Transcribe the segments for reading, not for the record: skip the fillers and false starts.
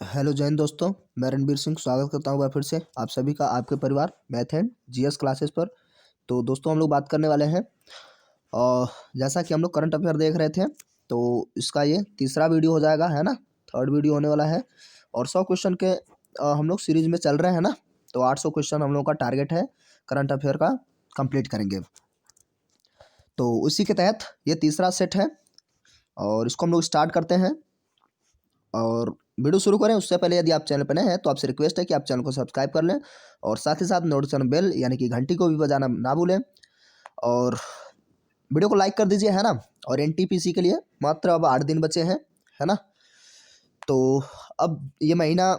Hello Jain दोस्तों, मैं रणबीर सिंह स्वागत करता हूँ फिर से आप सभी का आपके परिवार मैथ एंड जीएस क्लासेस पर। तो दोस्तों हम लोग बात करने वाले हैं और जैसा कि हम लोग करंट अफेयर देख रहे थे, तो इसका ये तीसरा वीडियो हो जाएगा, है ना। थर्ड वीडियो होने वाला है और 100 क्वेश्चन के हम लोग सीरीज में चल रहे हैं ना। तो 800 क्वेश्चन हम लोग का टारगेट है करंट अफेयर का, कंप्लीट करेंगे। तो उसी के तहत ये तीसरा सेट है और इसको हम लोग स्टार्ट करते हैं। और वीडियो शुरू करें उससे पहले यदि आप चैनल पर नए हैं तो आपसे रिक्वेस्ट है कि आप चैनल को सब्सक्राइब कर लें और साथ ही साथ नोटिफिकेशन बेल यानी कि घंटी को भी बजाना ना भूलें और वीडियो को लाइक कर दीजिए, है ना। और एनटीपीसी के लिए मात्र अब 8 दिन बचे हैं, है ना। तो अब ये महीना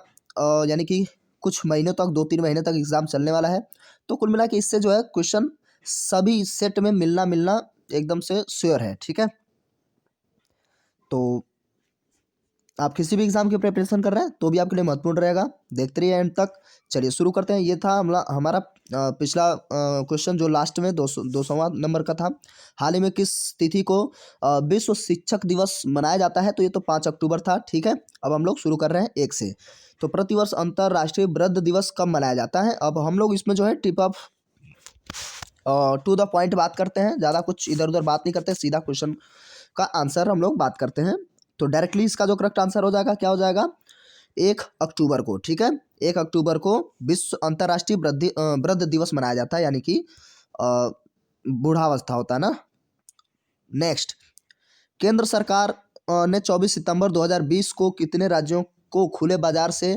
यानी कि कुछ महीनों तक 2-3 महीने तक एग्ज़ाम चलने वाला है। तो कुल मिला के इससे जो है क्वेश्चन सभी सेट में मिलना मिलना एकदम से श्योर है, ठीक है। तो आप किसी भी एग्जाम की प्रिपरेशन कर रहे हैं तो भी आपके लिए महत्वपूर्ण रहेगा, देखते रहिए एंड तक। चलिए शुरू करते हैं। ये था हमारा पिछला क्वेश्चन जो लास्ट में 200वां नंबर का था। हाल ही में किस तिथि को विश्व शिक्षक दिवस मनाया जाता है? तो ये तो 5 अक्टूबर था, ठीक है। अब हम लोग शुरू कर रहे हैं 1 से। तो प्रतिवर्ष अंतर्राष्ट्रीय वृद्ध दिवस कब मनाया जाता है? अब हम लोग इसमें जो है tip of to the point बात करते हैं, ज़्यादा कुछ इधर उधर बात नहीं करते, सीधा क्वेश्चन का आंसर हम लोग बात करते हैं। तो डायरेक्टली इसका जो करेक्ट आंसर हो जाएगा, क्या हो जाएगा? 1 अक्टूबर को, ठीक है। 1 अक्टूबर को विश्व अंतर्राष्ट्रीय वृद्ध दिवस मनाया जाता है, यानी कि बूढ़ावस्था होता है ना। नेक्स्ट, केंद्र सरकार ने 24 सितंबर 2020 को कितने राज्यों को खुले बाजार से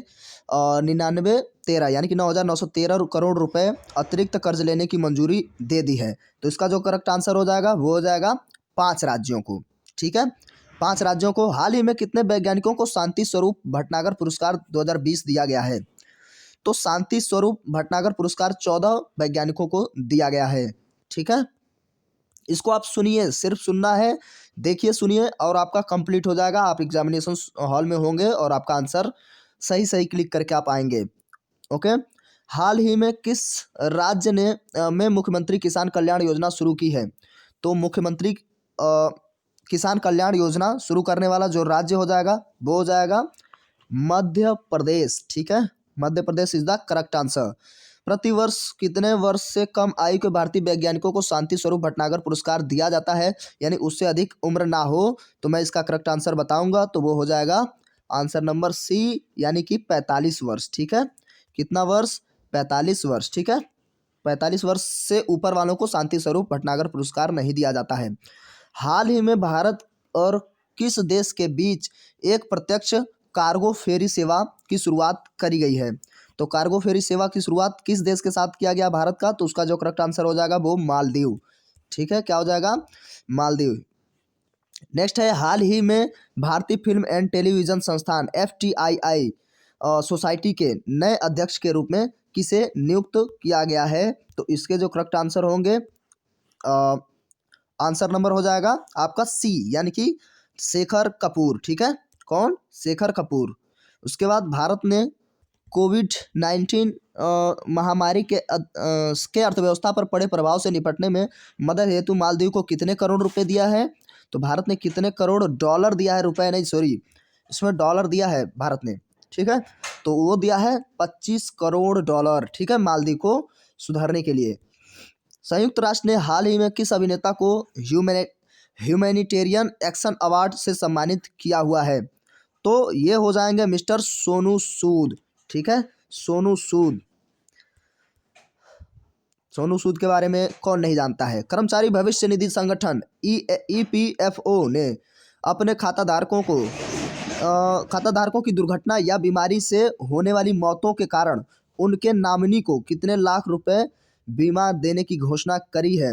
9913 यानी कि 9,913 करोड़ रुपए अतिरिक्त कर्ज लेने की मंजूरी दे दी है? तो इसका जो करेक्ट आंसर हो जाएगा वो हो जाएगा 5 राज्यों को, ठीक है। 5 राज्यों को। हाल ही में कितने वैज्ञानिकों को शांति स्वरूप भटनागर पुरस्कार 2020 दिया गया है? तो शांति स्वरूप भटनागर पुरस्कार 14 वैज्ञानिकों को दिया गया है, ठीक है। इसको आप सुनिए, सिर्फ सुनना है, देखिए सुनिए और आपका कंप्लीट हो जाएगा। आप एग्जामिनेशन हॉल में होंगे और आपका आंसर सही सही क्लिक करके आप आएंगे, ओके। हाल ही में किस राज्य ने में मुख्यमंत्री किसान कल्याण योजना शुरू की है? तो मुख्यमंत्री किसान कल्याण योजना शुरू करने वाला जो राज्य हो जाएगा वो हो जाएगा मध्य प्रदेश, ठीक है। Madhya Pradesh is the correct answer. प्रतिवर्ष कितने वर्ष से कम आयु के भारतीय वैज्ञानिकों को शांति स्वरूप भटनागर पुरस्कार दिया जाता है, यानी उससे अधिक उम्र ना हो? तो मैं इसका करेक्ट आंसर बताऊंगा, तो वो हो जाएगा आंसर नंबर सी, यानी कि 45 वर्ष, ठीक है। कितना वर्ष? 45 वर्ष, ठीक है। 45 वर्ष से ऊपर वालों को शांति स्वरूप भटनागर पुरस्कार नहीं दिया जाता है। हाल ही में भारत और किस देश के बीच एक प्रत्यक्ष कार्गो फेरी सेवा की शुरुआत करी गई है? तो कार्गो फेरी सेवा की शुरुआत किस देश के साथ किया गया भारत का? तो उसका जो करेक्ट आंसर हो जाएगा वो मालदीव, ठीक है। क्या हो जाएगा? मालदीव। नेक्स्ट है, हाल ही में भारतीय फिल्म एंड टेलीविजन संस्थान FTII सोसाइटी के नए अध्यक्ष के रूप में किसे नियुक्त किया गया है? तो इसके जो करेक्ट आंसर होंगे, आंसर नंबर हो जाएगा आपका सी, यानी कि शेखर कपूर, ठीक है। कौन? शेखर कपूर। उसके बाद भारत ने कोविड-19 महामारी के अर्थव्यवस्था पर पड़े प्रभाव से निपटने में मदद हेतु मालदीव को कितने करोड़ रुपए दिया है? तो भारत ने कितने करोड़ डॉलर दिया है, रुपए नहीं, सॉरी, इसमें डॉलर दिया है भारत ने, ठीक है। तो वो दिया है 25 करोड़ डॉलर, ठीक है, मालदीव को सुधारने के लिए। संयुक्त राष्ट्र ने हाल ही में किस अभिनेता को ह्यूमैनिटेरियन एक्शन अवार्ड से सम्मानित किया हुआ है? तो ये हो जाएंगे मिस्टर सोनू सूद, ठीक है। सोनू सूद। सोनू सूद के बारे में कौन नहीं जानता है। कर्मचारी भविष्य निधि संगठन EPFO ने अपने खाताधारकों की दुर्घटना या बीमारी से होने वाली मौतों के कारण उनके नॉमिनी को कितने लाख रुपए बीमा देने की घोषणा करी है?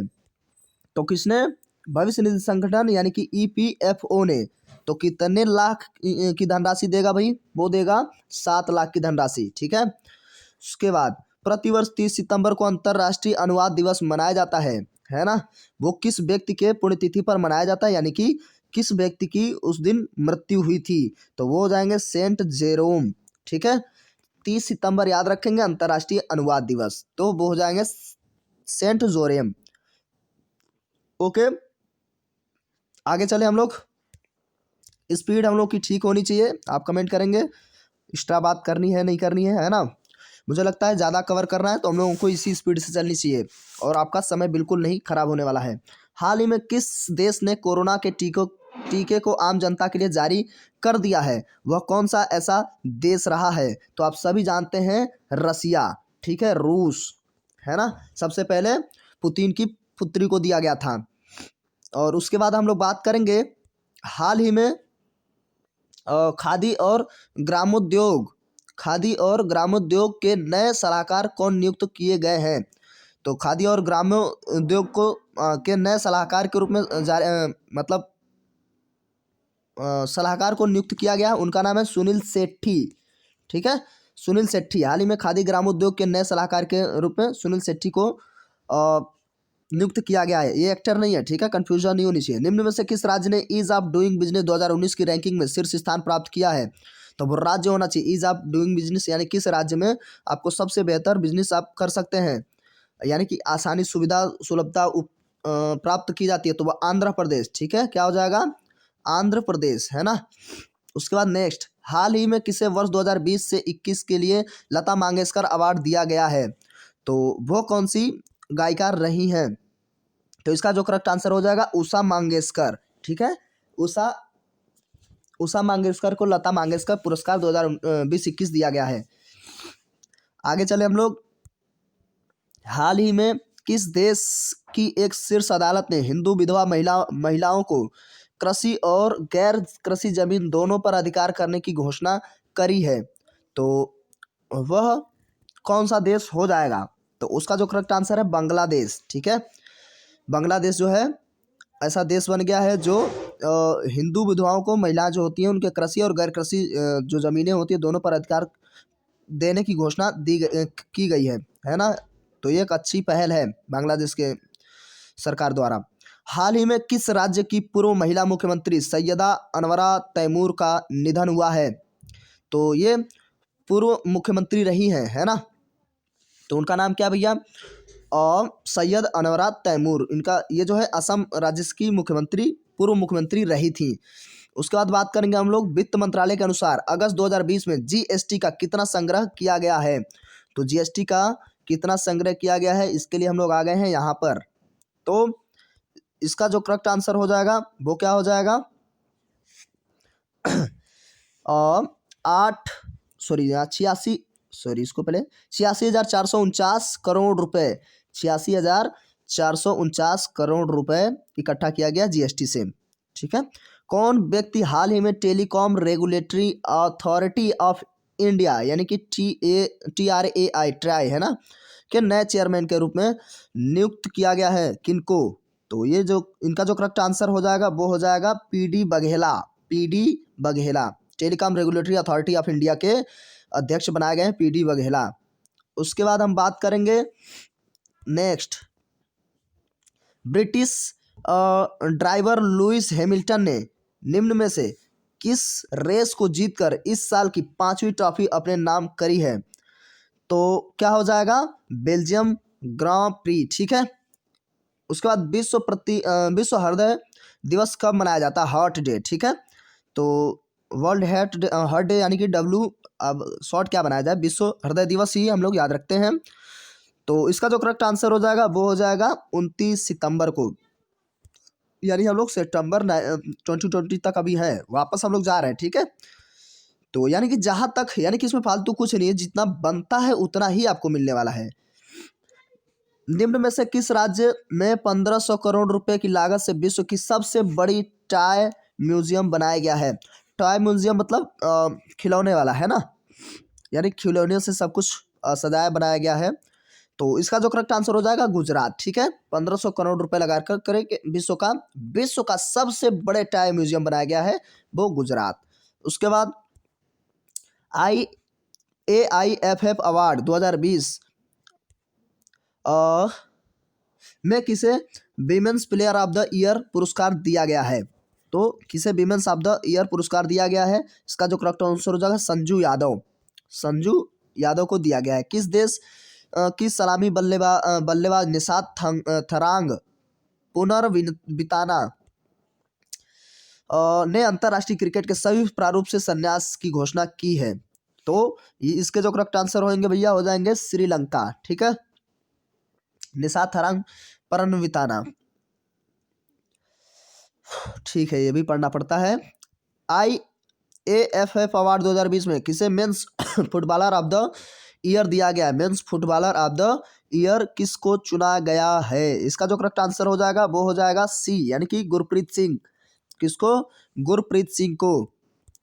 तो किसने? भविष्य निधि संगठन यानी कि EPFO ने। तो कितने लाख की धनराशि देगा भाई? वो देगा 7 लाख की धनराशि, ठीक है। उसके बाद प्रतिवर्ष 30 सितंबर को अंतर्राष्ट्रीय अनुवाद दिवस मनाया जाता है ना। वो किस व्यक्ति के पुण्यतिथि पर मनाया जाता है, यानी कि किस व्यक्ति की उस दिन मृत्यु हुई थी? तो वो हो जाएंगे सेंट जेरोम, ठीक है। 30 सितंबर याद रखेंगे अंतर्राष्ट्रीय अनुवाद दिवस, तो वो हो जाएंगे सेंट जोरेम, ओके। आगे चले हम लोग। स्पीड हम लोग की ठीक होनी चाहिए, आप कमेंट करेंगे। एक्स्ट्रा बात करनी है नहीं करनी है ना? मुझे लगता है ज़्यादा कवर करना है तो हम लोगों को इसी स्पीड से चलनी चाहिए और आपका समय बिल्कुल नहीं खराब होने वाला है। हाल ही में किस देश ने कोरोना के टीके को आम जनता के लिए जारी कर दिया है? वह कौन सा ऐसा देश रहा है? तो आप सभी जानते हैं रसिया, ठीक है, रूस, है ना? सबसे पहले पुतिन की पुत्री को दिया गया था। और उसके बाद हम लोग बात करेंगे हाल ही में खादी और ग्रामोद्योग के नए सलाहकार कौन नियुक्त किए गए हैं? तो खादी और ग्रामोद्योग को के नए सलाहकार के रूप में मतलब सलाहकार को नियुक्त किया गया। उनका नाम है सुनील सेठी, ठीक है, सुनील सेठी। हाल ही में खादी ग्रामोद्योग के नए सलाहकार के रूप में सुनील सेठी को नियुक्त किया गया है। ये एक्टर नहीं है, ठीक है, कंफ्यूजन नहीं होनी चाहिए। निम्न में से किस राज्य ने ईज ऑफ डूइंग बिजनेस 2019 की रैंकिंग में शीर्ष स्थान प्राप्त किया है? तो वो राज्य होना चाहिए ईज ऑफ डूइंग बिजनेस, यानी किस राज्य में आपको सबसे बेहतर बिजनेस आप कर सकते हैं, यानी कि आसानी सुविधा सुलभता प्राप्त की जाती है, तो वह आंध्र प्रदेश, ठीक है, क्या हो जाएगा? आंध्र प्रदेश, है ना? उसके बाद नेक्स्ट, हाल ही में किसे वर्ष 2020 से 21 के लिए लता मंगेशकर अवार्ड दिया गया है? तो वो कौन सी गायिका रही हैं? तो इसका जो करेक्ट आंसर हो जाएगा उषा मंगेशकर, ठीक है, उषा मंगेशकर को लता मंगेशकर पुरस्कार 2020-21 दिया गया है। आगे चले हम लोग, हाल ही में किस देश की एक शीर्ष अदालत ने हिंदू विधवा महिलाओं को कृषि और गैर कृषि जमीन दोनों पर अधिकार करने की घोषणा करी है? तो वह कौन सा देश हो जाएगा? तो उसका जो करेक्ट आंसर है बांग्लादेश, ठीक है। बांग्लादेश जो है ऐसा देश बन गया है जो हिंदू विधवाओं को, महिलाएं जो होती हैं, उनके कृषि और गैर कृषि जो ज़मीनें होती हैं दोनों पर अधिकार देने की घोषणा की गई है ना? तो ये एक अच्छी पहल है बांग्लादेश के सरकार द्वारा। हाल ही में किस राज्य की पूर्व महिला मुख्यमंत्री सैयदा अनवरा तैमूर का निधन हुआ है? तो ये पूर्व मुख्यमंत्री रही हैं, है ना? तो उनका नाम क्या भैया? सैयद अनवरा तैमूर। इनका ये जो है असम राज्य की मुख्यमंत्री, पूर्व मुख्यमंत्री रही थी। उसके बाद बात करेंगे हम लोग वित्त मंत्रालय के अनुसार अगस्त 2020 में जीएसटी का कितना संग्रह किया गया है? तो जीएसटी का कितना संग्रह किया गया है, इसके लिए हम लोग आ गए हैं यहाँ पर। तो इसका जो करेक्ट आंसर हो जाएगा वो क्या हो जाएगा? 86,449 करोड़ रुपए, 86,449 करोड़ रुपए इकट्ठा किया गया जीएसटी से, ठीक है। कौन व्यक्ति हाल ही में telecom regulatory authority of India यानी कि TRAI, है ना, के नए चेयरमैन के रूप में नियुक्त किया गया है? किनको? तो ये जो इनका जो करेक्ट आंसर हो जाएगा वो हो जाएगा PD Baghela. Telecom regulatory authority of India के अध्यक्ष बनाए गए हैं पीडी बघेला। उसके बाद हम बात करेंगे next, British driver Lewis Hamilton ने निम्न में से किस रेस को जीतकर इस साल की 5वीं ट्रॉफी अपने नाम करी है? तो क्या हो जाएगा? बेल्जियम ग्रां प्री, ठीक है। उसके बाद विश्व हृदय दिवस कब मनाया जाता है? हार्ट डे, ठीक है। तो वर्ल्ड हार्ट डे यानी कि अब शॉर्ट क्या बनाया जाए, विश्व हृदय दिवस ही हम लोग याद रखते हैं। तो इसका जो करेक्ट आंसर हो जाएगा वो हो जाएगा 29 सितंबर को, यानी हम लोग सितंबर 2020 तक अभी है, वापस हम लोग जा रहे हैं, ठीक है। तो यानी कि जहाँ तक, यानी कि इसमें फालतू कुछ नहीं है, जितना बनता है उतना ही आपको मिलने वाला है। निम्न में से किस राज्य में 1500 करोड़ रुपए की लागत से विश्व की सबसे बड़ी टॉय म्यूजियम बनाया गया है? टॉय म्यूजियम मतलब खिलौने वाला, है ना, यानी खिलौने से सब कुछ सजाया बनाया गया है। तो इसका जो करेक्ट आंसर हो जाएगा गुजरात, ठीक है। 1500 करोड़ रुपए लगाकर करें कि विश्व का सबसे बड़े टॉय म्यूजियम बनाया गया है वो गुजरात। उसके बाद AIFF अवार्ड 2020 में किसे women's player of the year पुरस्कार दिया गया है? तो किसे विमेंस ऑफ द ईयर पुरस्कार दिया गया है? इसका जो करेक्ट आंसर हो जाएगा संजू यादव को दिया गया है। किस देश की सलामी बल्लेबाज निशात थरांग पुनर्विताना ने अंतर्राष्ट्रीय क्रिकेट के सभी प्रारूप से संन्यास की घोषणा की है? तो इसके जो करेक्ट आंसर होंगे भैया हो जाएंगे श्रीलंका। ठीक है, निशा थरंग परनविताना। ठीक है, ये भी पढ़ना पड़ता है। IAFF अवार्ड 2020 में किसे men's footballer of the year दिया गया है? Men's footballer of the year किसको चुना गया है? इसका जो करेक्ट आंसर हो जाएगा वो हो जाएगा सी, यानी कि गुरप्रीत सिंह। किसको? गुरप्रीत सिंह को।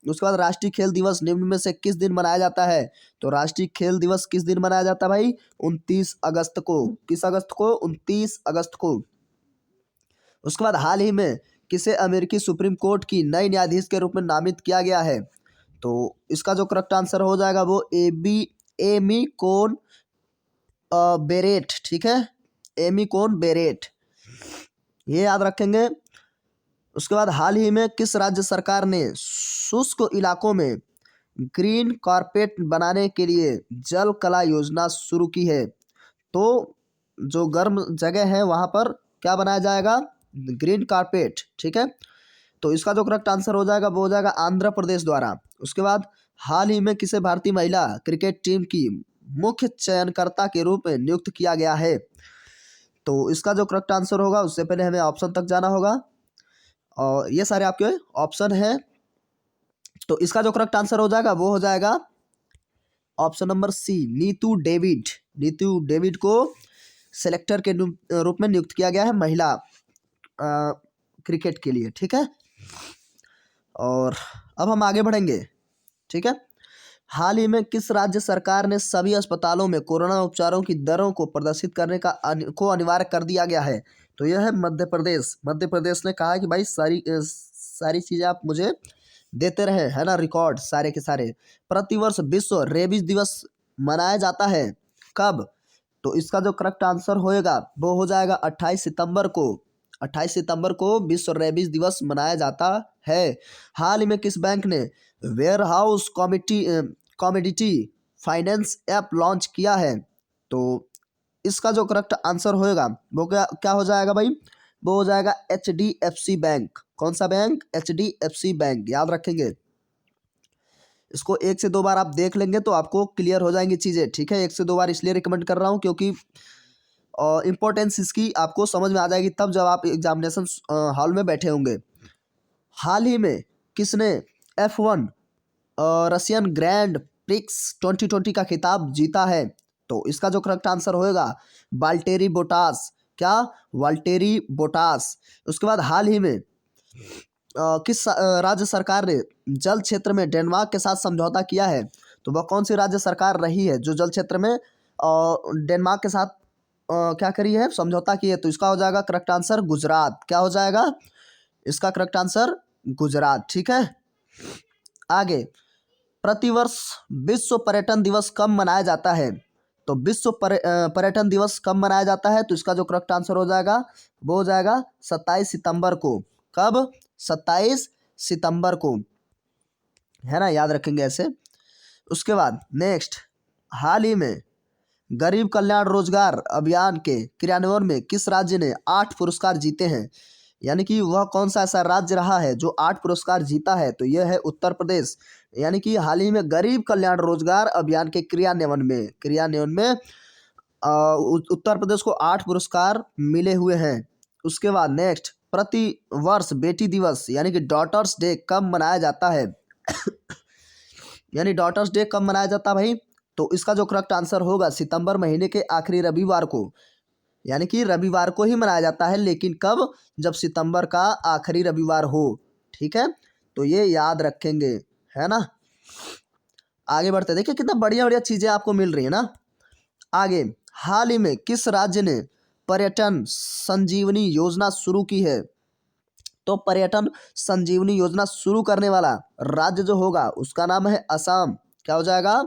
उसके बाद राष्ट्रीय खेल दिवस निम्न में से किस दिन मनाया जाता है? तो राष्ट्रीय खेल दिवस किस दिन मनाया जाता है भाई? 29 अगस्त को। किस अगस्त को? 29 अगस्त को। उसके बाद हाल ही में किसे अमेरिकी सुप्रीम कोर्ट की नई न्यायाधीश के रूप में नामित किया गया है? तो इसका जो करेक्ट आंसर हो जाएगा वो एमी कोन बेरेट। ठीक है, एमी कोन बेरेट, ये याद रखेंगे। उसके बाद हाल ही में किस राज्य सरकार ने शुष्क इलाकों में ग्रीन कारपेट बनाने के लिए जल कला योजना शुरू की है? तो जो गर्म जगह है वहाँ पर क्या बनाया जाएगा? Green carpet. ठीक है, तो इसका जो करेक्ट आंसर हो जाएगा वो हो जाएगा आंध्र प्रदेश द्वारा। उसके बाद हाल ही में किसे भारतीय महिला क्रिकेट टीम की मुख्य चयनकर्ता के रूप में नियुक्त किया गया है? तो इसका जो करेक्ट आंसर होगा उससे पहले हमें ऑप्शन तक जाना होगा, और ये सारे आपके ऑप्शन हैं। तो इसका जो करेक्ट आंसर हो जाएगा वो हो जाएगा option number C, Neetu David. Neetu David को सेलेक्टर के रूप में नियुक्त किया गया है महिला क्रिकेट के लिए। ठीक है, और अब हम आगे बढ़ेंगे। ठीक है, हाल ही में किस राज्य सरकार ने सभी अस्पतालों में कोरोना उपचारों की दरों को प्रदर्शित करने को अनिवार्य कर दिया गया है? तो यह है मध्य प्रदेश। मध्य प्रदेश ने कहा है कि भाई सारी चीज़ें आप मुझे देते रहे, है ना, रिकॉर्ड सारे के सारे। प्रतिवर्ष विश्व रेबीज दिवस मनाया जाता है कब? तो इसका जो करेक्ट आंसर होएगा वो हो जाएगा 28 सितंबर को। 28 सितंबर को विश्व रेबीज दिवस मनाया जाता है। हाल ही में किस बैंक ने warehouse commodity finance app launch किया है? तो इसका जो करेक्ट आंसर होएगा वो क्या हो जाएगा भाई? वो हो जाएगा HDFC बैंक। कौन सा बैंक? HDFC बैंक, याद रखेंगे। इसको 1 से 2 बार आप देख लेंगे तो आपको क्लियर हो जाएंगी चीज़ें। ठीक है, 1 से 2 बार इसलिए रिकमेंड कर रहा हूँ क्योंकि इम्पोर्टेंस इसकी आपको समझ में आ जाएगी तब जब आप एग्जामिनेशन हॉल में बैठे होंगे। हाल ही में किसने F1 रशियन ग्रैंड प्रिक्स 2020 का खिताब जीता है? तो इसका जो करेक्ट आंसर होएगा वाल्टेरी बोटास। क्या? Valtteri Bottas. उसके बाद हाल ही में किस राज्य सरकार ने जल क्षेत्र में डेनमार्क के साथ समझौता किया है? तो वह कौन सी राज्य सरकार रही है जो जल क्षेत्र में डेनमार्क के साथ क्या करी है? समझौता की है। तो इसका हो जाएगा करेक्ट आंसर गुजरात। क्या हो जाएगा इसका करेक्ट आंसर? गुजरात। ठीक है, आगे। प्रतिवर्ष विश्व पर्यटन दिवस कब मनाया जाता है? तो विश्व पर्यटन दिवस कब मनाया जाता है? तो इसका जो करेक्ट आंसर हो जाएगा वो हो जाएगा 27 सितंबर को। कब? 27 सितंबर को, है ना, याद रखेंगे ऐसे। उसके बाद नेक्स्ट, हाल ही में गरीब कल्याण रोजगार अभियान के क्रियान्वयन में किस राज्य ने 8 पुरस्कार जीते हैं? यानी कि वह कौन सा ऐसा राज्य रहा है जो 8 पुरस्कार जीता है? तो यह है उत्तर प्रदेश। यानी कि हाल ही में गरीब कल्याण रोजगार अभियान के क्रियान्वयन में उत्तर प्रदेश को 8 पुरस्कार मिले हुए हैं। उसके बाद नेक्स्ट, प्रति वर्ष बेटी दिवस यानी कि डॉटर्स डे कब मनाया जाता है? यानी डॉटर्स डे कब मनाया जाता है भाई? तो इसका जो करेक्ट आंसर होगा सितंबर महीने के आखिरी रविवार को, यानी कि रविवार को ही मनाया जाता है, लेकिन कब? जब सितंबर का आखिरी रविवार हो। ठीक है, तो ये याद रखेंगे, है ना। आगे बढ़ते, देखिए कितना बढ़िया बढ़िया चीज़ें आपको मिल रही है ना। आगे, हाल ही में किस राज्य ने पर्यटन संजीवनी योजना शुरू की है? तो पर्यटन संजीवनी योजना शुरू करने वाला राज्य जो होगा उसका नाम है असम। क्या हो जाएगा?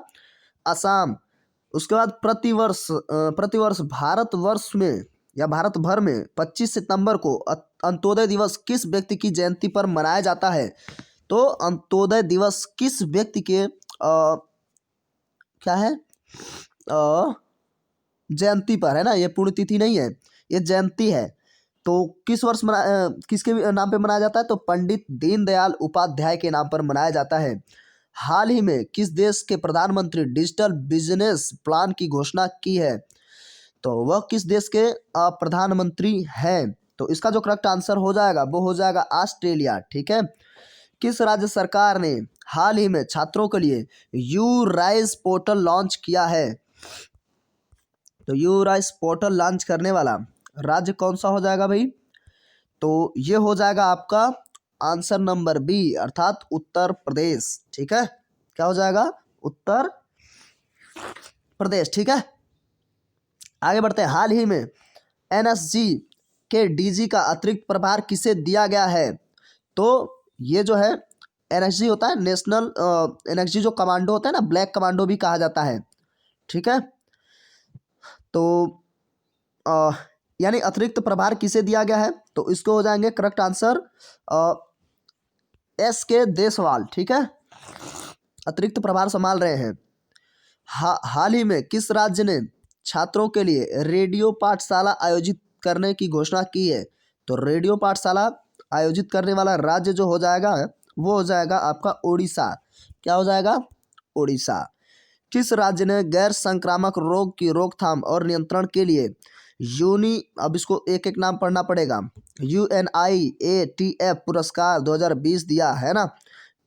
असम। उसके बाद प्रतिवर्ष भारतवर्ष में या भारत भर में 25 सितंबर को अंत्योदय दिवस किस व्यक्ति की जयंती पर मनाया जाता है? तो अंत्योदय दिवस किस व्यक्ति के क्या है जयंती पर, है ना, ये पुण्यतिथि नहीं है, ये जयंती है। तो किस वर्ष किसके नाम पे मनाया जाता है? तो पंडित दीनदयाल उपाध्याय के नाम पर मनाया जाता है। हाल ही में किस देश के प्रधानमंत्री डिजिटल बिजनेस प्लान की घोषणा की है? तो वह किस देश के प्रधानमंत्री हैं? तो इसका जो करेक्ट आंसर हो जाएगा वो हो जाएगा ऑस्ट्रेलिया। ठीक है। किस राज्य सरकार ने हाल ही में छात्रों के लिए यू राइज पोर्टल लॉन्च किया है? तो यू राइज पोर्टल लॉन्च करने वाला राज्य कौन सा हो जाएगा भाई? तो ये हो जाएगा आपका आंसर नंबर बी, अर्थात उत्तर प्रदेश। ठीक है, क्या हो जाएगा? उत्तर प्रदेश। ठीक है, आगे बढ़ते हैं। हाल ही में एनएसजी के डीजी का अतिरिक्त प्रभार किसे दिया गया है? तो ये जो है एनएसजी होता है, नेशनल एनएसजी जो कमांडो होता है ना, ब्लैक कमांडो भी कहा जाता है। ठीक है, तो अ, यानी अतिरिक्त प्रभार किसे दिया गया है? तो इसको हो जाएंगे करेक्ट आंसर एस के देसवाल। ठीक है, अतिरिक्त प्रभार संभाल रहे हैं। हाल ही में किस राज्य ने छात्रों के लिए रेडियो पाठशाला आयोजित करने की घोषणा की है? तो रेडियो पाठशाला आयोजित करने वाला राज्य जो हो जाएगा वो हो जाएगा आपका उड़ीसा। क्या हो जाएगा? उड़ीसा। किस राज्य ने गैर संक्रामक रोग की रोकथाम और नियंत्रण के लिए अब इसको एक एक नाम पढ़ना पड़ेगा, UNIATF पुरस्कार 2020 दिया है ना?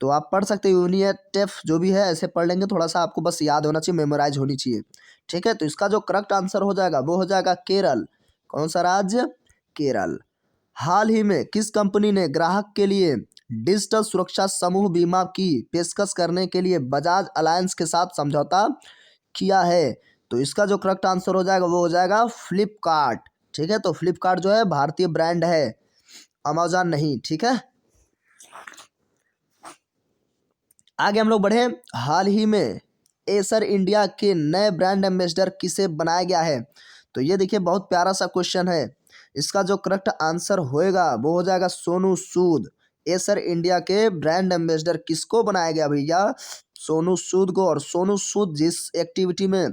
तो आप पढ़ सकते हो यूनिएटेफ, जो भी है ऐसे पढ़ लेंगे, थोड़ा सा आपको बस याद होना चाहिए, मेमोराइज होनी चाहिए। ठीक है, तो इसका जो करेक्ट आंसर हो जाएगा वो हो जाएगा केरल। कौन सा राज्य? केरल। हाल ही में किस कंपनी ने ग्राहक के लिए डिजिटल सुरक्षा समूह बीमा की पेशकश करने के लिए बजाज अलायंस के साथ समझौता किया है? तो इसका जो करेक्ट आंसर हो जाएगा वो हो जाएगा फ्लिपकार्ट। ठीक है, तो फ्लिपकार्ट जो है भारतीय ब्रांड है, अमेजॉन नहीं। ठीक है, आगे हम लोग बढ़े। हाल ही में एसर इंडिया के नए ब्रांड एम्बेसडर किसे बनाया गया है? तो ये देखिए बहुत प्यारा सा क्वेश्चन है। इसका जो करेक्ट आंसर होएगा वो हो जाएगा सोनू सूद। एसर इंडिया के ब्रांड एम्बेसडर किसको बनाया गया भैया? सोनू सूद को। और सोनू सूद जिस एक्टिविटी में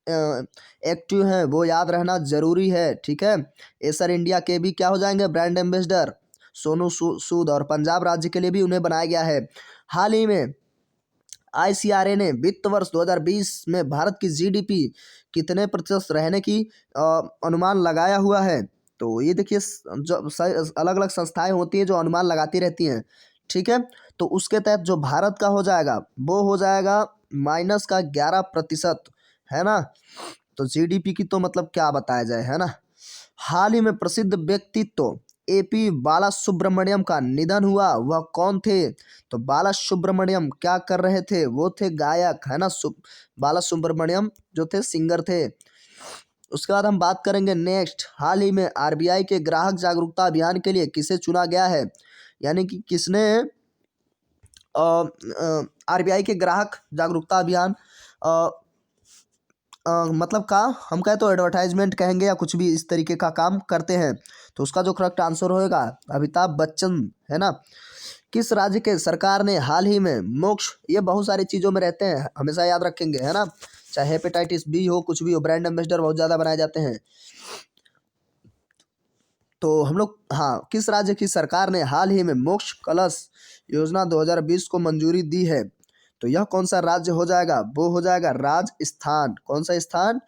एक्टिव हैं वो याद रहना जरूरी है। ठीक है, एसर इंडिया के भी क्या हो जाएंगे? Brand ambassador Sonu Sood. और पंजाब राज्य के लिए भी उन्हें बनाया गया है। हाल ही में ICRA ने वित्त वर्ष 2020 में भारत की GDP कितने प्रतिशत रहने की अनुमान लगाया हुआ है? तो ये देखिए जो अलग अलग संस्थाएं होती हैं जो अनुमान लगाती रहती हैं। ठीक है, तो उसके तहत जो भारत का हो जाएगा वो हो जाएगा -11%, है ना? तो GDP की तो मतलब क्या बताया जाए, है ना? हाल ही में प्रसिद्ध व्यक्तित्व AP बाला सुब्रमण्यम का निधन हुआ, वह कौन थे? तो बाला सुब्रमण्यम क्या कर रहे थे? वो थे गायक, है ना? बाला सुब्रमण्यम जो थे सिंगर थे। उसके बाद हम बात करेंगे नेक्स्ट। हाल ही में RBI के ग्राहक जागरूकता अभियान के लिए किसे चुना गया है? यानी कि किसने RBI के ग्राहक जागरूकता अभियान मतलब का हम कहें तो एडवर्टाइजमेंट कहेंगे या कुछ भी इस तरीके का काम करते हैं। तो उसका जो करेक्ट आंसर होएगा अमिताभ बच्चन, है ना? किस राज्य के सरकार ने हाल ही में मोक्ष, ये बहुत सारी चीज़ों में रहते हैं, हमेशा याद रखेंगे, है ना? चाहे हेपेटाइटिस बी हो, कुछ भी हो, ब्रांड एम्बेसडर बहुत ज़्यादा बनाए जाते हैं। तो हम लोग, हाँ, किस राज्य की सरकार ने हाल ही में मोक्ष कलश योजना 2020 को मंजूरी दी है? तो यह कौन सा राज्य हो जाएगा? वो हो जाएगा राजस्थान। कौन सा स्थान?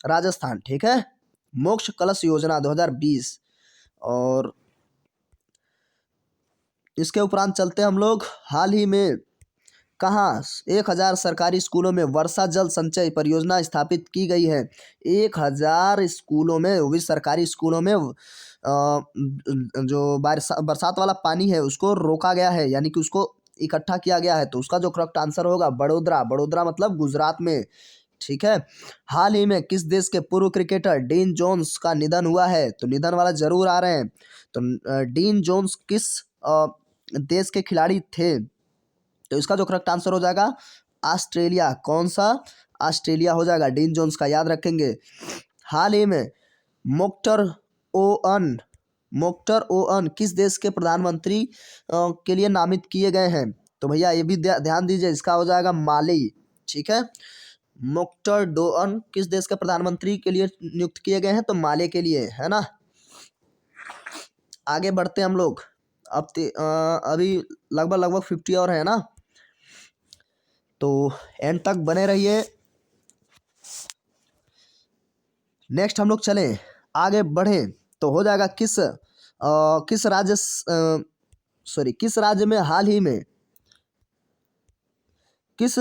राजस्थान। ठीक है, मोक्ष कलश योजना 2020। और इसके उपरांत चलते हम लोग। हाल ही में कहाँ 1000 सरकारी स्कूलों में वर्षा जल संचय परियोजना स्थापित की गई है? 1000 स्कूलों में, वो भी सरकारी स्कूलों में जो बरसात वाला पानी है उसको रोका गया है, यानी कि उसको इकट्ठा किया गया है। तो उसका जो करेक्ट आंसर होगा बड़ोदरा। बड़ोदरा मतलब गुजरात में। ठीक है, हाल ही में किस देश के पूर्व क्रिकेटर डीन जोन्स का निधन हुआ है? तो निधन वाला जरूर आ रहे हैं। तो डीन जोन्स किस देश के खिलाड़ी थे? तो इसका जो करेक्ट आंसर हो जाएगा ऑस्ट्रेलिया। कौन सा? ऑस्ट्रेलिया हो जाएगा। डीन जोन्स का याद रखेंगे। हाल ही में मोक्टर ओअन मोक्टर ओअन किस देश के प्रधानमंत्री के लिए नामित किए गए हैं? तो भैया ये भी ध्यान दीजिए, इसका हो जाएगा माली। ठीक है, मोक्टर डोअन किस देश के प्रधानमंत्री के लिए नियुक्त किए गए हैं? तो माले के लिए, है ना? आगे बढ़ते हैं हम लोग। अभी लगभग 50 और है ना? तो एंड तक बने रहिए। नेक्स्ट हम लोग चलें, आगे बढ़ें तो हो जाएगा किस राज्य किस राज्य में हाल ही में किस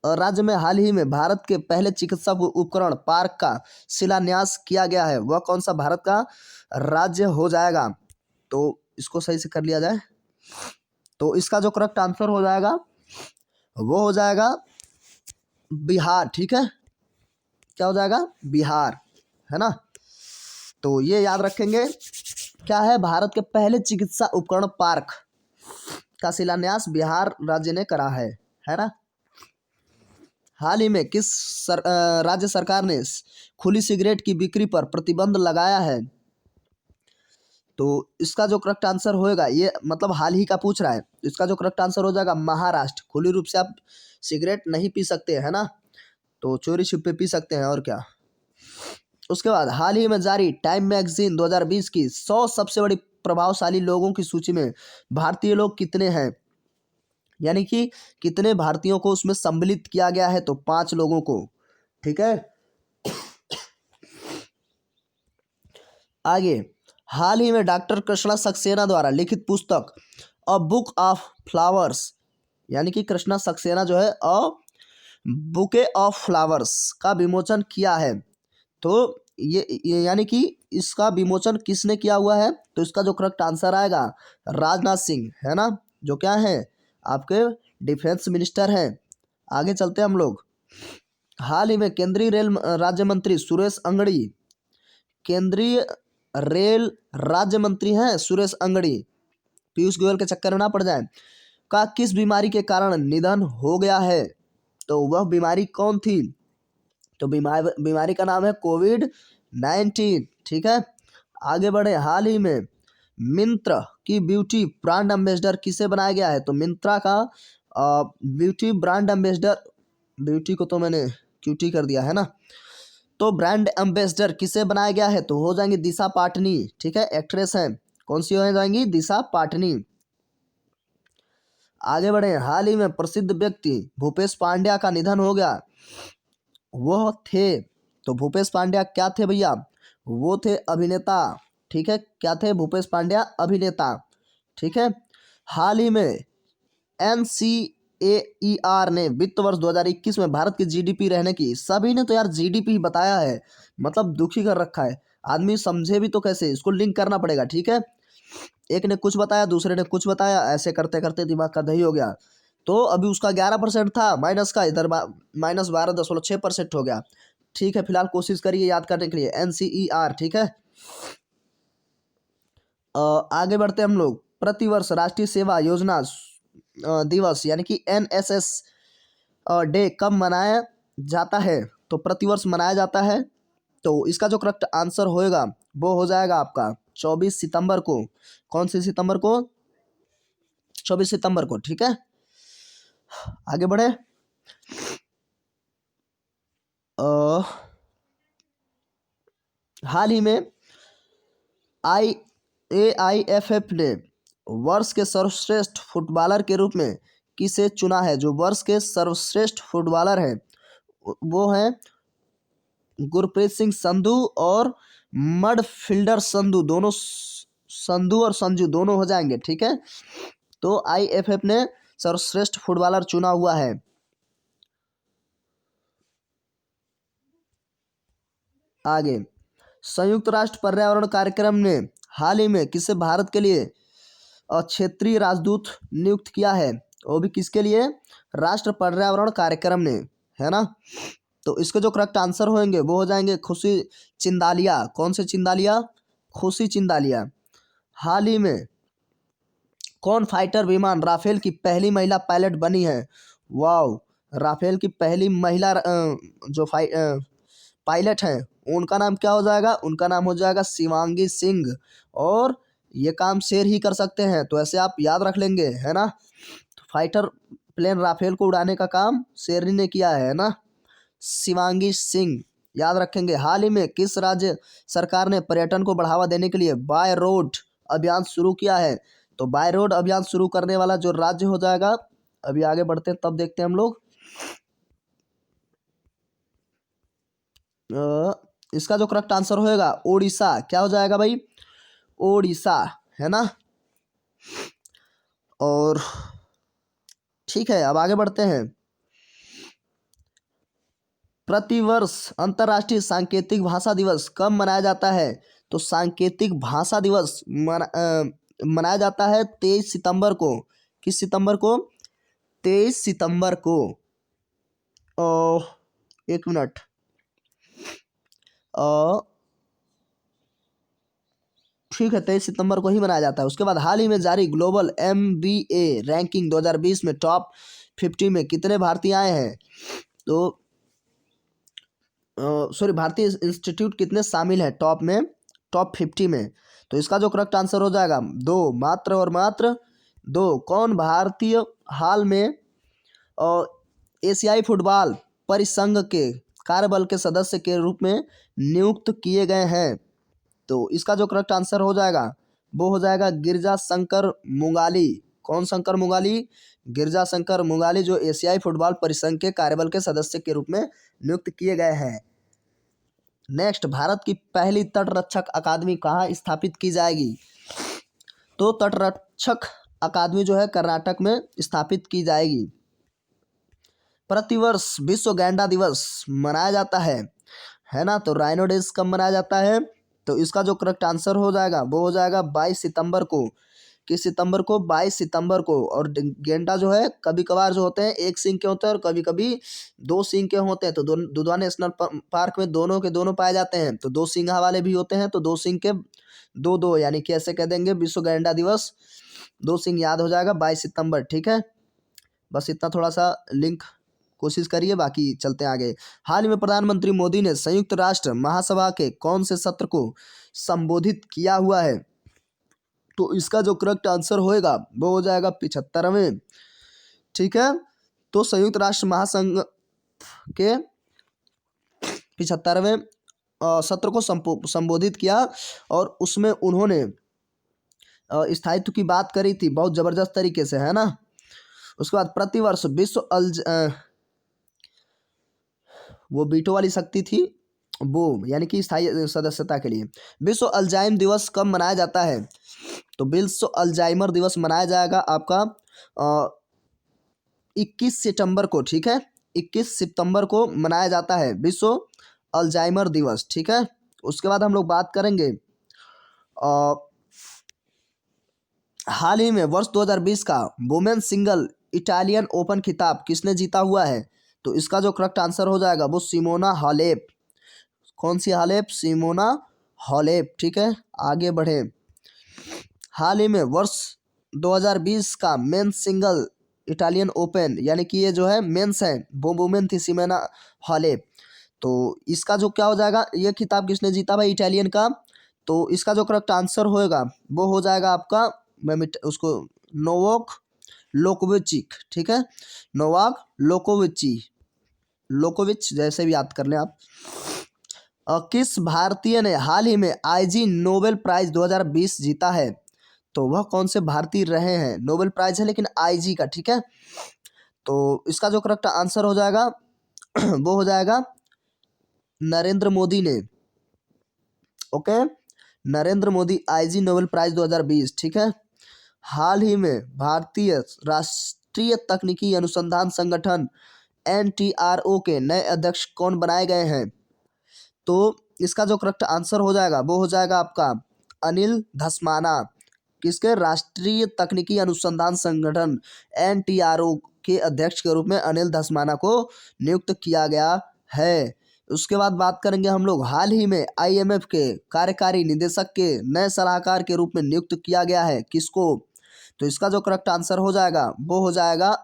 राज्य में हाल ही में भारत के पहले चिकित्सा उपकरण पार्क का शिलान्यास किया गया है, वह कौन सा भारत का राज्य हो जाएगा? तो इसको सही से कर लिया जाए तो इसका जो करेक्ट आंसर हो जाएगा वो हो जाएगा बिहार। ठीक है, क्या हो जाएगा? बिहार, है ना। तो ये याद रखेंगे, क्या है, भारत के पहले चिकित्सा उपकरण पार्क का शिलान्यास बिहार राज्य ने करा है ना। हाल ही में राज्य सरकार ने खुली सिगरेट की बिक्री पर प्रतिबंध लगाया है? तो इसका जो करेक्ट आंसर होएगा, ये मतलब हाल ही का पूछ रहा है, इसका जो करेक्ट आंसर हो जाएगा महाराष्ट्र। खुली रूप से आप सिगरेट नहीं पी सकते, है ना, तो चोरी छिपे पी सकते हैं, और क्या। उसके बाद हाल ही में जारी टाइम मैगजीन 2020 की 100 सबसे बड़ी प्रभावशाली लोगों की सूची में भारतीय लोग कितने हैं, यानी कि कितने भारतीयों को उसमें सम्मिलित किया गया है? तो 5 लोगों को। ठीक है, आगे, हाल ही में डॉक्टर कृष्णा सक्सेना द्वारा लिखित पुस्तक अ बुक ऑफ फ्लावर्स, यानी कि कृष्णा सक्सेना जो है अ बुके ऑफ फ्लावर्स का विमोचन किया है। तो ये यानी कि इसका विमोचन किसने किया हुआ है? तो इसका जो करेक्ट आंसर आएगा राजनाथ सिंह, है ना, जो क्या है, आपके डिफेंस मिनिस्टर हैं। आगे चलते हैं हम लोग। हाल ही में केंद्रीय रेल राज्य मंत्री सुरेश अंगड़ी, केंद्रीय रेल राज्य मंत्री हैं सुरेश अंगड़ी, पीयूष गोयल के चक्कर में ना पड़ जाए, का किस बीमारी के कारण निधन हो गया है? तो वह बीमारी कौन थी? तो बीमारी का नाम है कोविड-19। ठीक है, आगे बढ़े। हाल ही में मिंत्रा की ब्यूटी ब्रांड एम्बेसडर किसे बनाया गया है? तो मिंत्रा का ब्यूटी ब्रांड एम्बेसडर, ब्यूटी को तो मैंने क्यूटी कर दिया, है ना, तो ब्रांड एम्बेसडर किसे बनाया गया है? तो हो जाएंगे दिशा पाटनी। ठीक है, एक्ट्रेस हैं, कौन सी हो जाएंगी? दिशा पाटनी। आगे बढ़े, हाल ही में प्रसिद्ध व्यक्ति भूपेश पांड्या का निधन हो गया, वह थे, तो भूपेश पांड्या क्या थे भैया? वो थे अभिनेता। ठीक है, क्या थे? भूपेश पांड्या अभिनेता। ठीक है, हाल ही में NCAER ने वित्त वर्ष 2021 में भारत की जीडीपी रहने की, सभी ने तो यार जीडीपी बताया है, मतलब दुखी कर रखा है आदमी, समझे भी तो कैसे, इसको लिंक करना पड़ेगा। ठीक है, एक ने कुछ बताया, दूसरे ने कुछ बताया, ऐसे करते करते दिमाग का दही हो गया। तो अभी उसका 11% था माइनस का, इधर -12.6% हो गया। ठीक है, फिलहाल कोशिश करिए याद करने के लिए NCER। ठीक है, आगे बढ़ते हम लोग। प्रतिवर्ष राष्ट्रीय सेवा योजना दिवस यानी कि NSS डे कब मनाया जाता है? तो प्रतिवर्ष मनाया जाता है। तो इसका जो करेक्ट आंसर होएगा वो हो जाएगा आपका 24 सितंबर को। कौन सी सितंबर को? 24 सितंबर को। ठीक है, आगे बढ़े। हाल ही में AIFF ने वर्ष के सर्वश्रेष्ठ फुटबॉलर के रूप में किसे चुना है? जो वर्ष के सर्वश्रेष्ठ फुटबॉलर हैं वो हैं गुरप्रीत सिंह संधू और मडफील्डर संधू, दोनों संधू और संजू दोनों हो जाएंगे। ठीक है, तो IFF ने सर्वश्रेष्ठ फुटबॉलर चुना हुआ है। आगे, संयुक्त राष्ट्र पर्यावरण कार्यक्रम ने हाल ही में किसे भारत के लिए क्षेत्रीय राजदूत नियुक्त किया है? वो भी किसके लिए? राष्ट्र पर्यावरण कार्यक्रम ने, है ना। तो इसके जो करेक्ट आंसर होंगे वो हो जाएंगे खुशी चिंदालिया। कौन से चिंदालिया? खुशी चिंदालिया। हाल ही में कौन फाइटर विमान राफेल की पहली महिला पायलट बनी है? वाओ, राफेल की पहली महिला जो पायलट हैं उनका नाम क्या हो जाएगा? उनका नाम हो जाएगा शिवांगी सिंह, और ये काम शेर ही कर सकते हैं, तो ऐसे आप याद रख लेंगे, है ना। तो फाइटर प्लेन राफेल को उड़ाने का काम शेर ने किया है ना, शिवांगी सिंह, याद रखेंगे। हाल ही में किस राज्य सरकार ने पर्यटन को बढ़ावा देने के लिए बाय रोड अभियान शुरू किया है? तो बाय रोड अभियान शुरू करने वाला जो राज्य हो जाएगा अभी आगे बढ़ते हैं तब देखते हैं हम लोग। इसका जो करेक्ट आंसर होएगा ओडिशा। क्या हो जाएगा भाई? ओडिशा, है ना। और ठीक है, अब आगे बढ़ते हैं। प्रतिवर्ष अंतर्राष्ट्रीय सांकेतिक भाषा दिवस कब मनाया जाता है? तो सांकेतिक भाषा दिवस मनाया जाता है 23 सितंबर को। किस सितंबर को? 23 सितंबर को। एक मिनट। ठीक है, 23 सितंबर को ही मनाया जाता है। उसके बाद हाल ही में जारी ग्लोबल MBA रैंकिंग 2020 में टॉप 50 में कितने भारतीय आए हैं? तो सॉरी, भारतीय इंस्टीट्यूट कितने शामिल हैं टॉप में, टॉप 50 में? तो इसका जो करेक्ट आंसर हो जाएगा 2, मात्र और मात्र 2। कौन भारतीय हाल में एशियाई फुटबॉल परिसंघ के कार्यबल के सदस्य के रूप में नियुक्त किए गए हैं? तो इसका जो करेक्ट आंसर हो जाएगा वो हो जाएगा गिरजा शंकर मुंगाली। कौन शंकर मुंगाली? गिरजा शंकर मुंगाली, जो एशियाई फुटबॉल परिसंघ के कार्यबल के सदस्य के रूप में नियुक्त किए गए हैं। नेक्स्ट, भारत की पहली तटरक्षक अकादमी कहाँ स्थापित की जाएगी? तो तटरक्षक अकादमी जो है कर्नाटक में स्थापित की जाएगी। प्रतिवर्ष विश्व गैंडा दिवस मनाया जाता है ना। तो राइनो डेज कब मनाया जाता है? तो इसका जो करेक्ट आंसर हो जाएगा वो हो जाएगा 22 सितंबर को। किस सितंबर को? 22 सितंबर को। और गेंडा जो है कभी कभार जो होते हैं एक सींग के होते हैं और कभी कभी 2 सींग के होते हैं। तो दुधवा नेशनल पार्क में दोनों के दोनों पाए जाते हैं। तो 2 सींग वाले भी होते हैं, तो 2 सींग के 2 यानी कि ऐसे कह देंगे विश्व गैंडा दिवस। 2 सींग याद हो जाएगा 22 सितंबर। ठीक है, बस इतना थोड़ा सा लिंक कोशिश करिए, बाकी चलते हैं आगे। हाल ही में प्रधानमंत्री मोदी ने संयुक्त राष्ट्र महासभा के कौन से सत्र को संबोधित किया हुआ है? तो इसका जो करेक्ट आंसर होएगा वो हो जाएगा 75वें। ठीक है, तो संयुक्त राष्ट्र महासंघ के 75वें सत्र को संबोधित किया और उसमें उन्होंने स्थायित्व की बात करी थी बहुत जबरदस्त तरीके से, है ना। उसके बाद प्रतिवर्ष वो बीटो वाली शक्ति थी वो, यानी कि स्थायी सदस्यता के लिए। विश्व अल्जाइम दिवस कब मनाया जाता है? तो विश्व अल्जाइमर दिवस मनाया जाएगा आपका 21 सितंबर को। ठीक है, 21 सितंबर को मनाया जाता है विश्व अल्जाइमर दिवस। ठीक है, उसके बाद हम लोग बात करेंगे हाल ही में वर्ष 2020 का वुमेन सिंगल इटालियन ओपन खिताब किसने जीता हुआ है? तो इसका जो करेक्ट आंसर हो जाएगा वो सिमोना हालेप। कौन सी हालेप? Simona Halep. ठीक है, आगे बढ़े। हाल ही में वर्ष 2020 का मेन सिंगल इटालियन ओपन, यानी कि ये जो है मेंस है, वो वुमेन थी सिमोना हालेप। तो इसका जो क्या हो जाएगा, ये खिताब किसने जीता भाई इटालियन का? तो इसका जो करेक्ट आंसर होएगा वो हो जाएगा आपका, मैं उसको नोवाक लोकोविचिक। ठीक है, नोवाक लोकोविच जैसे भी याद कर लें आप। किस भारतीय ने हाल ही में IG नोबेल प्राइज 2020 जीता है? तो वह कौन से भारतीय रहे हैं? नोबेल प्राइज है लेकिन IG का। ठीक है, तो इसका जो करेक्ट आंसर हो जाएगा वो हो जाएगा नरेंद्र मोदी ने। Okay, Narendra Modi IG Nobel prize 2020। ठीक है, हाल ही में भारतीय राष्ट्रीय तकनीकी अनुसंधान संगठन NTRO के नए अध्यक्ष कौन बनाए गए हैं? तो इसका जो करेक्ट आंसर हो जाएगा वो हो जाएगा आपका अनिल धस्माना। किसके? राष्ट्रीय तकनीकी अनुसंधान संगठन NTRO के अध्यक्ष के रूप में अनिल धस्माना को नियुक्त किया गया है। उसके बाद बात करेंगे हम लोग हाल ही में IMF के कार्यकारी निदेशक के नए सलाहकार के रूप में नियुक्त किया गया है किसको? तो इसका जो करेक्ट आंसर हो जाएगा वो हो जाएगा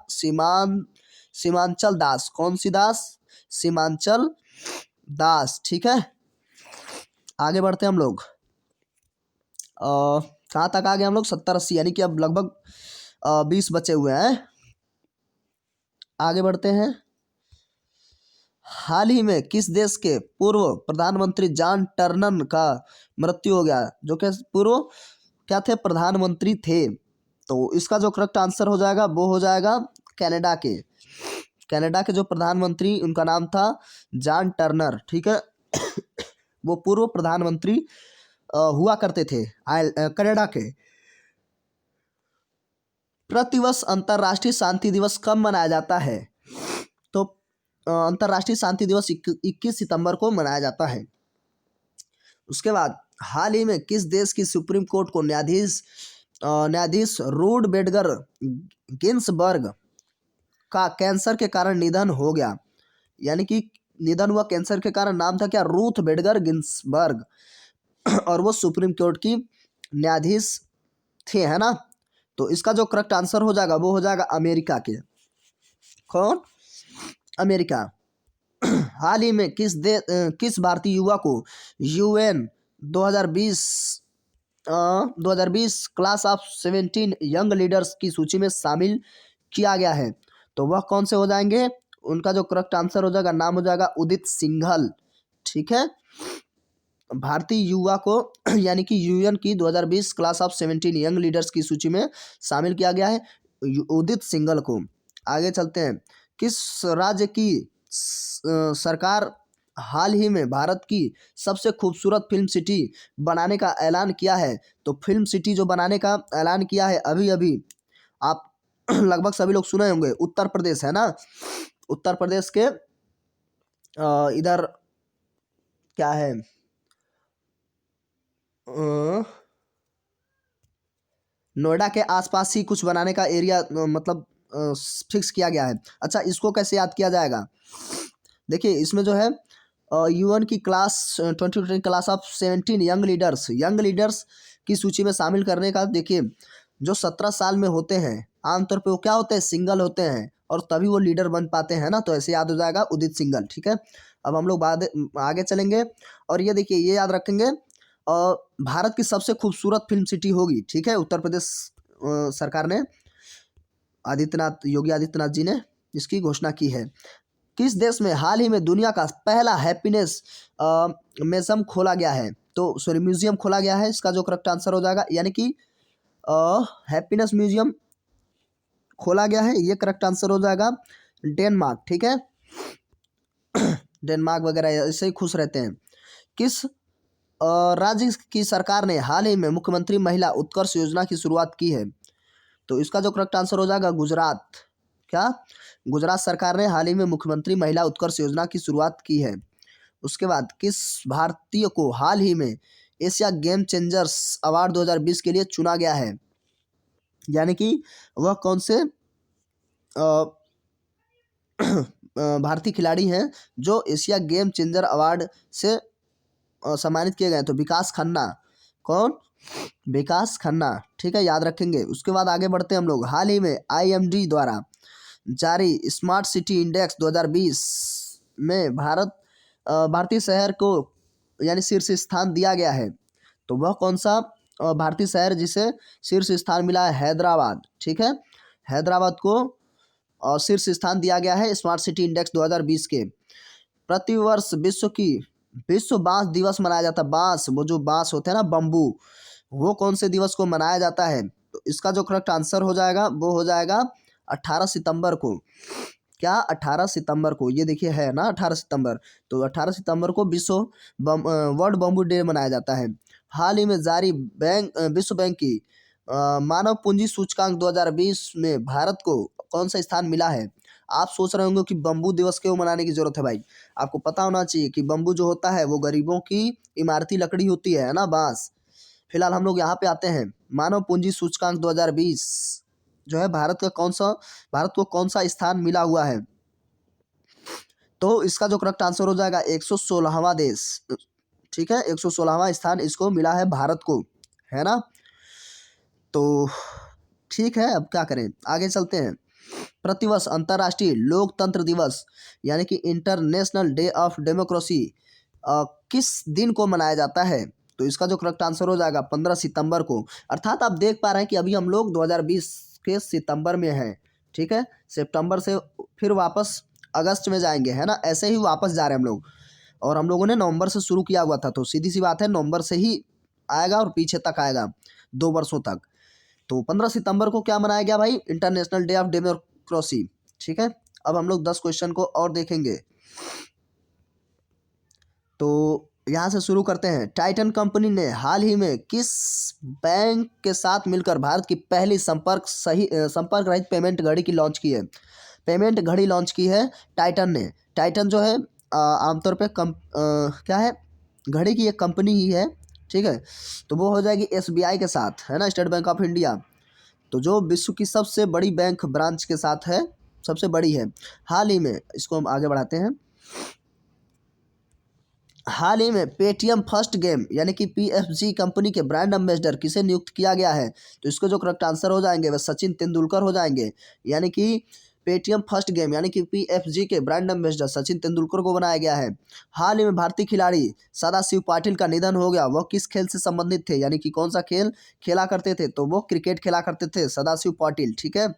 सीमांचल दास। कौन सी दास? सीमांचल दास। ठीक है, आगे बढ़ते हैं हम लोग। कहाँ तक आ गए हम लोग? 70-80, यानी कि अब लगभग 20 बचे हुए हैं। आगे बढ़ते हैं। हाल ही में किस देश के पूर्व प्रधानमंत्री जॉन टर्नर का मृत्यु हो गया, जो कि पूर्व क्या थे? प्रधानमंत्री थे। तो इसका जो करेक्ट आंसर हो जाएगा वो हो जाएगा कनाडा के, कनाडा के जो प्रधानमंत्री उनका नाम था जॉन टर्नर, ठीक है। वो पूर्व प्रधानमंत्री हुआ करते थे कनाडा के। प्रतिवर्ष अंतर्राष्ट्रीय शांति दिवस कब मनाया जाता है? तो अंतर्राष्ट्रीय शांति दिवस 21 सितंबर को मनाया जाता है। उसके बाद हाल ही में किस देश की सुप्रीम कोर्ट को न्यायाधीश रूड बेडगर गिन्सबर्ग का कैंसर के कारण निधन हो गया, यानी कि निधन हुआ कैंसर के कारण। नाम था क्या? Ruth Bader Ginsburg. और वो सुप्रीम कोर्ट की न्यायाधीश थे, है ना। तो इसका जो करेक्ट आंसर हो जाएगा वो हो जाएगा अमेरिका के। कौन? अमेरिका। हाल ही में किस भारतीय युवा को UN 2020 class of 17 young leaders की सूची में शामिल किया गया है? तो वह कौन से हो जाएंगे? उनका जो करेक्ट आंसर हो जाएगा, नाम हो जाएगा उदित सिंघल, ठीक है। भारतीय युवा को यानी कि यूएन की 2020 क्लास ऑफ 17 यंग लीडर्स की सूची में शामिल किया गया है उदित सिंघल को। आगे चलते हैं। किस राज्य की सरकार हाल ही में भारत की सबसे खूबसूरत फिल्म सिटी बनाने का ऐलान किया है? तो फिल्म सिटी जो बनाने का ऐलान किया है अभी अभी, आप लगभग सभी लोग सुने होंगे, उत्तर प्रदेश, है ना। उत्तर प्रदेश के इधर क्या है, नोएडा के आसपास ही कुछ बनाने का एरिया मतलब फिक्स किया गया है। अच्छा, इसको कैसे याद किया जाएगा? देखिए इसमें जो है यूएन की class 2020 class of 17 young leaders की सूची में शामिल करने का। देखिए जो 17 साल में होते हैं आमतौर पे वो क्या होते हैं? सिंगल होते हैं, और तभी वो लीडर बन पाते हैं ना। तो ऐसे याद हो जाएगा उदित सिंघल, ठीक है। अब हम लोग बाद आगे चलेंगे और ये देखिए ये याद रखेंगे, भारत की सबसे खूबसूरत फिल्म सिटी होगी, ठीक है। उत्तर प्रदेश सरकार ने योगी आदित्यनाथ जी ने इसकी घोषणा की है। किस देश में हाल ही में दुनिया का पहला हैप्पीनेस म्यूजियम खोला गया है? तो सॉरी म्यूजियम खोला गया है, इसका जो करेक्ट आंसर हो जाएगा, यानी कि हैप्पीनेस म्यूजियम खोला गया है, ये करेक्ट आंसर हो जाएगा डेनमार्क, ठीक है। डेनमार्क वगैरह ऐसे ही खुश रहते हैं। किस राज्य की सरकार ने हाल ही में मुख्यमंत्री महिला उत्कर्ष योजना की शुरुआत की है? तो इसका जो करेक्ट आंसर हो जाएगा गुजरात। क्या? गुजरात सरकार ने हाल ही में मुख्यमंत्री महिला उत्कर्ष योजना की शुरुआत की है। उसके बाद किस भारतीय को हाल ही में एशिया गेम चेंजर्स अवार्ड 2020 के लिए चुना गया है? यानी कि वह कौन से भारतीय खिलाड़ी हैं जो एशिया गेम चेंजर अवार्ड से सम्मानित किए गए? तो विकास खन्ना। कौन? विकास खन्ना, ठीक है, याद रखेंगे। उसके बाद आगे बढ़ते हैं हम लोग। हाल ही में IMD द्वारा जारी स्मार्ट सिटी इंडेक्स 2020 में भारतीय शहर को यानी शीर्ष स्थान दिया गया है। तो वह कौन सा भारतीय शहर जिसे शीर्ष स्थान मिला है? हैदराबाद, ठीक है। हैदराबाद को शीर्ष स्थान दिया गया है स्मार्ट सिटी इंडेक्स 2020 के। प्रतिवर्ष विश्व बांस दिवस मनाया जाता है। बांस, वो जो बांस होते हैं ना, बम्बू, वो कौन से दिवस को मनाया जाता है? तो इसका जो करेक्ट आंसर हो जाएगा वो हो जाएगा 18 सितंबर को। क्या? 18 सितंबर को, ये देखिए है ना 18 सितंबर। तो 18 सितंबर को वर्ल्ड बम्बू डे मनाया जाता है। हाल ही में जारी विश्व बैंक की मानव पूंजी सूचकांक 2020 में भारत को कौन सा स्थान मिला है? आप सोच रहे होंगे कि बम्बू दिवस क्यों मनाने की जरूरत है भाई। आपको पता होना चाहिए कि बम्बू जो होता है वो गरीबों की इमारती लकड़ी होती है ना, बांस। फिलहाल हम लोग यहाँ पे आते हैं। मानव पूंजी सूचकांक 2020 जो है भारत को कौन सा स्थान मिला हुआ है? तो इसका जो करेक्ट आंसर हो जाएगा 116वां देश, ठीक है। 116वां स्थान इसको मिला है भारत को, है ना। तो ठीक है, अब क्या करें, आगे चलते हैं। प्रतिवर्ष अंतर्राष्ट्रीय लोकतंत्र दिवस यानी कि इंटरनेशनल डे ऑफ डेमोक्रेसी किस दिन को मनाया जाता है? तो इसका जो करेक्ट आंसर हो जाएगा 15 सितंबर को। अर्थात आप देख पा रहे हैं कि अभी हम लोग 2020 के सितंबर में हैं, ठीक है। सितंबर से फिर वापस अगस्त में जाएंगे, है ना। ऐसे ही वापस जा रहे हैं हम लोग, और हम लोगों ने नवंबर से शुरू किया हुआ था, तो सीधी सी बात है नवंबर से ही आएगा और पीछे तक आएगा 2 वर्षों तक। तो 15 सितंबर को क्या मनाया गया भाई? इंटरनेशनल डे ऑफ क्रोसी। ठीक है, अब हम लोग 10 क्वेश्चन को और देखेंगे। तो यहाँ से शुरू करते हैं। टाइटन कंपनी ने हाल ही में किस बैंक के साथ मिलकर भारत की पहली संपर्क रहित पेमेंट घड़ी की लॉन्च की है? पेमेंट घड़ी लॉन्च की है टाइटन ने। टाइटन जो है आमतौर पे क्या है, घड़ी की एक कंपनी ही है। ठीक है, तो वो हो जाएगी SBI के साथ, है ना, स्टेट बैंक ऑफ इंडिया। तो जो विश्व की सबसे बड़ी बैंक ब्रांच के साथ है, सबसे बड़ी है। हाल ही में, इसको हम आगे बढ़ाते हैं। हाल ही में पेटीएम फर्स्ट गेम यानी कि PFG कंपनी के ब्रांड एम्बेसडर किसे नियुक्त किया गया है? तो इसको जो करेक्ट आंसर हो जाएंगे वह सचिन तेंदुलकर हो जाएंगे। यानी कि पेटीएम फर्स्ट गेम यानी कि PFG के ब्रांड एम्बेसडर सचिन तेंदुलकर को बनाया गया है। हाल ही में भारतीय खिलाड़ी सदाशिव पाटिल का निधन हो गया। वह किस खेल से संबंधित थे, यानी कि कौन सा खेल खेला करते थे? तो वो क्रिकेट खेला करते थे सदाशिव पाटिल। ठीक है,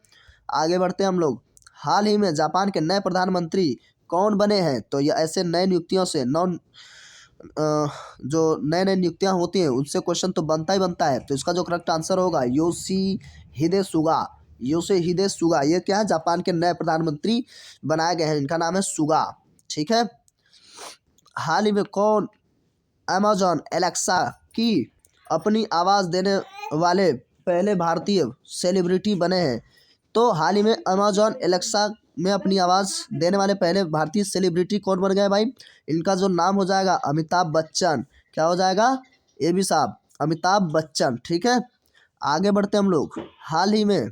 आगे बढ़ते हैं हम लोग। हाल ही में जापान के नए प्रधानमंत्री कौन बने हैं? तो ये ऐसे नए नियुक्तियों से जो नए नए नियुक्तियां होती हैं उनसे क्वेश्चन तो बनता ही बनता है। तो इसका जो करेक्ट आंसर होगा योशिहिदे सुगा। योशिहिदे सुगा, ये क्या है, जापान के नए प्रधानमंत्री बनाए गए हैं। इनका नाम है सुगा। ठीक है, हाल ही में कौन अमेजॉन एलेक्सा की अपनी आवाज़ देने वाले पहले भारतीय सेलिब्रिटी बने हैं? तो हाल ही में अमेजॉन एलेक्सा में अपनी आवाज़ देने वाले पहले भारतीय सेलिब्रिटी कौन बन गए भाई? इनका जो नाम हो जाएगा अमिताभ बच्चन। क्या हो जाएगा? ये भी साहब, अमिताभ बच्चन। ठीक है, आगे बढ़ते हम लोग। हाल ही में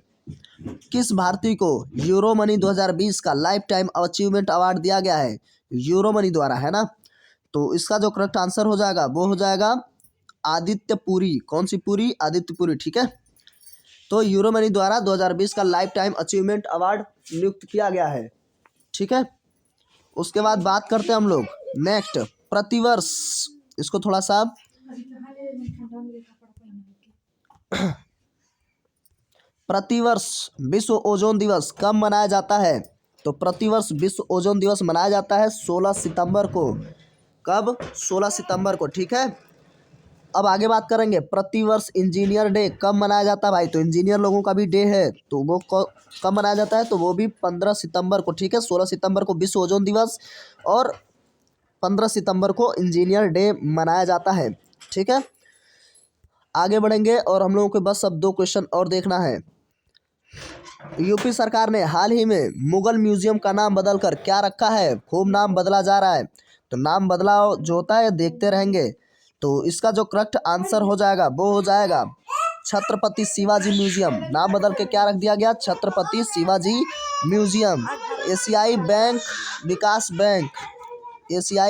किस भारतीय को यूरो मनी 2020 का लाइफ टाइम अचीवमेंट अवार्ड दिया गया है? यूरो मनी द्वारा, है ना। तो इसका जो करेक्ट आंसर हो जाएगा वो हो जाएगा आदित्य पुरी। कौन सी पुरी? आदित्य पुरी। ठीक है, तो यूरो मनी द्वारा 2020 का लाइफ टाइम अचीवमेंट अवार्ड नियुक्त किया गया है। ठीक है, उसके बाद बात करते हैं हम लोग नेक्स्ट, प्रतिवर्ष। इसको थोड़ा सा प्रतिवर्ष विश्व ओजोन दिवस कब मनाया जाता है? तो प्रतिवर्ष विश्व ओजोन दिवस मनाया जाता है 16 सितंबर को। कब? 16 सितंबर को। ठीक है, अब आगे बात करेंगे प्रतिवर्ष इंजीनियर डे कब मनाया जाता है भाई? तो इंजीनियर लोगों का भी डे है, तो वो कब मनाया जाता है? तो वो भी 15 सितंबर को। ठीक है, 16 सितंबर को विश्व ओजोन दिवस और 15 सितंबर को इंजीनियर डे मनाया जाता है। ठीक है, आगे बढ़ेंगे और हम लोगों के बस अब 2 क्वेश्चन और देखना है। यूपी सरकार ने हाल ही में मुगल म्यूजियम का नाम बदलकर क्या रखा है? खूब नाम बदला जा रहा है, तो नाम बदलाव जो होता है देखते रहेंगे। तो इसका जो करेक्ट आंसर हो जाएगा वो हो जाएगा छत्रपति शिवाजी म्यूजियम। नाम बदल के क्या रख दिया गया? छत्रपति शिवाजी म्यूजियम। एशियाई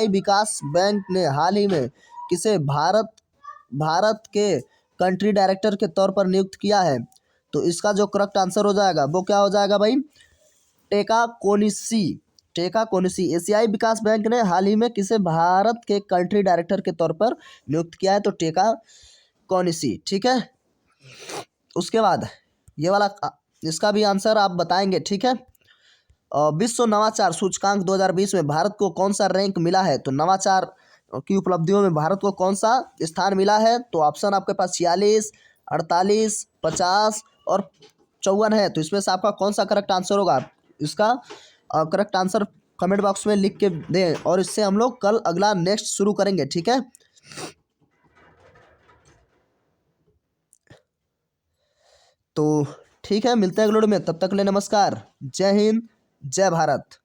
विकास बैंक ने हाल ही में किसे भारत के कंट्री डायरेक्टर के तौर पर नियुक्त किया है? तो इसका जो करेक्ट आंसर हो जाएगा वो क्या हो जाएगा भाई? टेका कोनिशी। एशियाई विकास बैंक ने हाल ही में किसे भारत के कंट्री डायरेक्टर के तौर पर नियुक्त किया है? तो टेका कोनिशी। ठीक है, उसके बाद ये वाला इसका भी आंसर आप बताएंगे। ठीक है, विश्व नवाचार सूचकांक 2020 में भारत को कौन सा रैंक मिला है? तो नवाचार की उपलब्धियों में भारत को कौन सा स्थान मिला है? तो ऑप्शन आपके पास 46, 48, 50 और 54 है। तो इसमें से आपका कौन सा करेक्ट आंसर होगा? इसका करेक्ट आंसर कमेंट बॉक्स में लिख के दें और इससे हम लोग कल अगला नेक्स्ट शुरू करेंगे। ठीक है, तो ठीक है, मिलते हैं अगले वीडियो में। तब तक के लिए नमस्कार, जय हिंद, जय भारत।